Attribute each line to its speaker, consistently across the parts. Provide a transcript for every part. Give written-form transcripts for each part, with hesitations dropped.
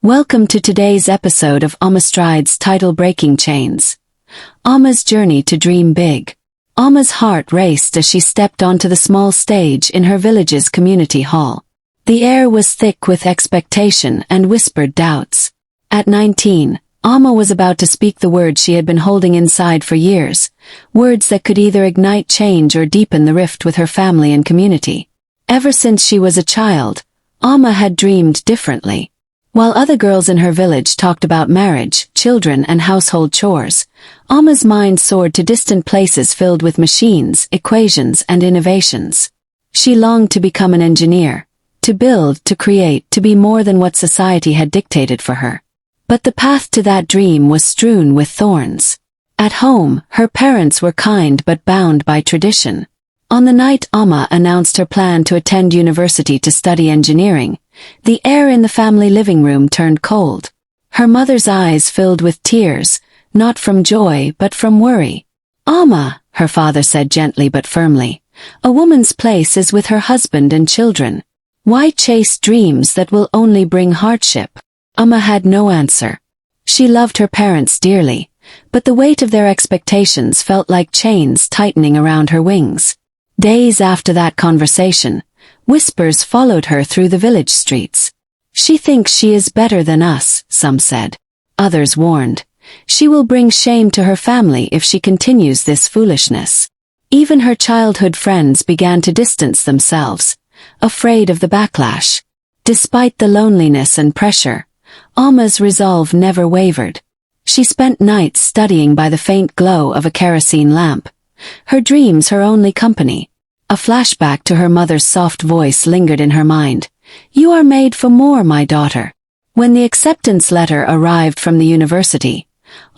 Speaker 1: Welcome to today's episode of Amastrides title-breaking chains. Ama's journey to dream big. Ama's heart raced as she stepped onto the small stage in her village's community hall. The air was thick with expectation and whispered doubts. At 19, Ama was about to speak the words she had been holding inside for years, words that could either ignite change or deepen the rift with her family and community. Ever since she was a child, Ama had dreamed differently. While other girls in her village talked about marriage, children, and household chores, Ama's mind soared to distant places filled with machines, equations, and innovations. She longed to become an engineer, to build, to create, to be more than what society had dictated for her. But the path to that dream was strewn with thorns. At home, her parents were kind but bound by tradition. On the night Ama announced her plan to attend university to study engineering, the air in the family living room turned cold. Her mother's eyes filled with tears, not from joy but from worry. "Ama," her father said gently but firmly, "a woman's place is with her husband and children. Why chase dreams that will only bring hardship?" Ama had no answer. She loved her parents dearly, but the weight of their expectations felt like chains tightening around her wings. Days after that conversation, whispers followed her through the village streets. "She thinks she is better than us," some said. Others warned, "She will bring shame to her family if she continues this foolishness." Even her childhood friends began to distance themselves, afraid of the backlash. Despite the loneliness and pressure, Ama's resolve never wavered. She spent nights studying by the faint glow of a kerosene lamp, her dreams her only company. A flashback to her mother's soft voice lingered in her mind. "You are made for more, my daughter." When the acceptance letter arrived from the university,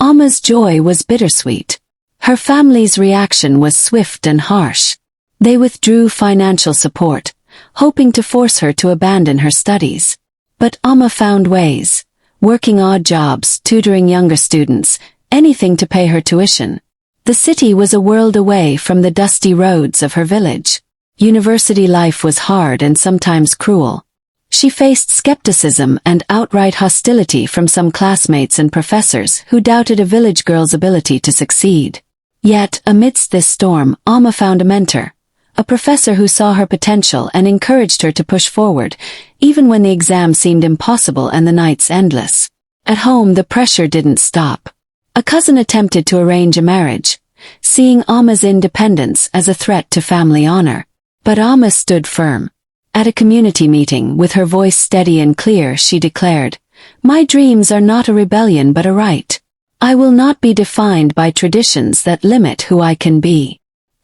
Speaker 1: Ama's joy was bittersweet. Her family's reaction was swift and harsh. They withdrew financial support, hoping to force her to abandon her studies. But Ama found ways, working odd jobs, tutoring younger students, anything to pay her tuition. The city was a world away from the dusty roads of her village. University life was hard and sometimes cruel. She faced skepticism and outright hostility from some classmates and professors who doubted a village girl's ability to succeed. Yet, amidst this storm, Ama found a mentor, a professor who saw her potential and encouraged her to push forward, even when the exam seemed impossible and the nights endless. At home, the pressure didn't stop. A cousin attempted to arrange a marriage, seeing Ama's independence as a threat to family honor. But Ama stood firm. At a community meeting, with her voice steady and clear, she declared, "My dreams are not a rebellion but a right. I will not be defined by traditions that limit who I can be."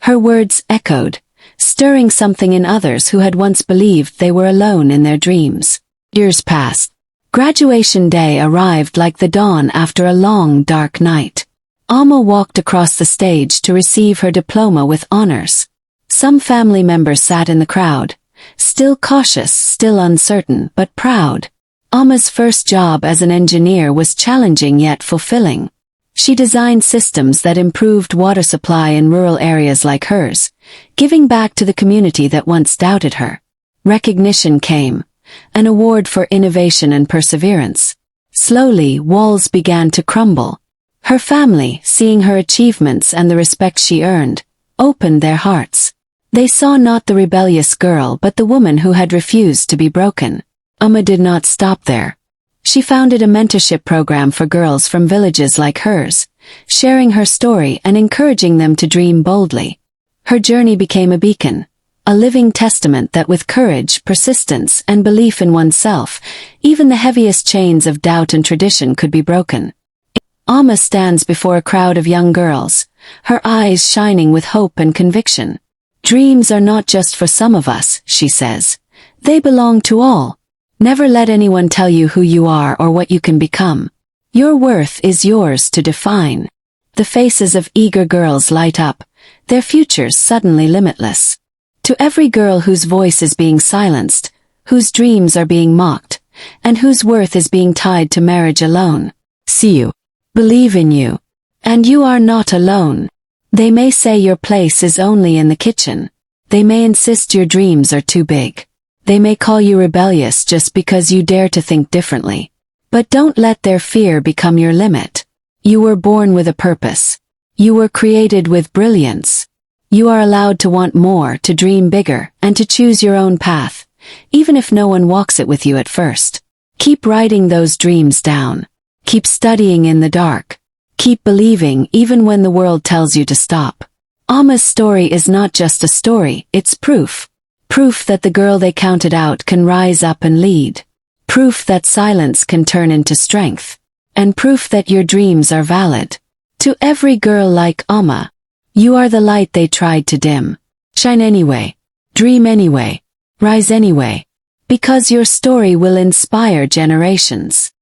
Speaker 1: Her words echoed, stirring something in others who had once believed they were alone in their dreams. Years passed. Graduation day arrived like the dawn after a long, dark night. Ama walked across the stage to receive her diploma with honors. Some family members sat in the crowd, still cautious, still uncertain, but proud. Ama's first job as an engineer was challenging yet fulfilling. She designed systems that improved water supply in rural areas like hers, giving back to the community that once doubted her. Recognition came. An award for innovation and perseverance. Slowly, walls began to crumble. Her family, seeing her achievements and the respect she earned, opened their hearts. They saw not the rebellious girl but the woman who had refused to be broken. Ama did not stop there. She founded a mentorship program for girls from villages like hers, sharing her story and encouraging them to dream boldly. Her journey became a beacon, a living testament that with courage, persistence, and belief in oneself, even the heaviest chains of doubt and tradition could be broken. Ama stands before a crowd of young girls, her eyes shining with hope and conviction. "Dreams are not just for some of us," she says. "They belong to all. Never let anyone tell you who you are or what you can become. Your worth is yours to define." The faces of eager girls light up, their futures suddenly limitless. To every girl whose voice is being silenced, whose dreams are being mocked, and whose worth is being tied to marriage alone, see you. Believe in you. And you are not alone. They may say your place is only in the kitchen. They may insist your dreams are too big. They may call you rebellious just because you dare to think differently. But don't let their fear become your limit. You were born with a purpose. You were created with brilliance. You are allowed to want more, to dream bigger, and to choose your own path, even if no one walks it with you at first. Keep writing those dreams down. Keep studying in the dark. Keep believing even when the world tells you to stop. Ama's story is not just a story, it's proof. Proof that the girl they counted out can rise up and lead. Proof that silence can turn into strength. And proof that your dreams are valid. To every girl like Ama, you are the light they tried to dim. Shine anyway. Dream anyway. Rise anyway. Because your story will inspire generations.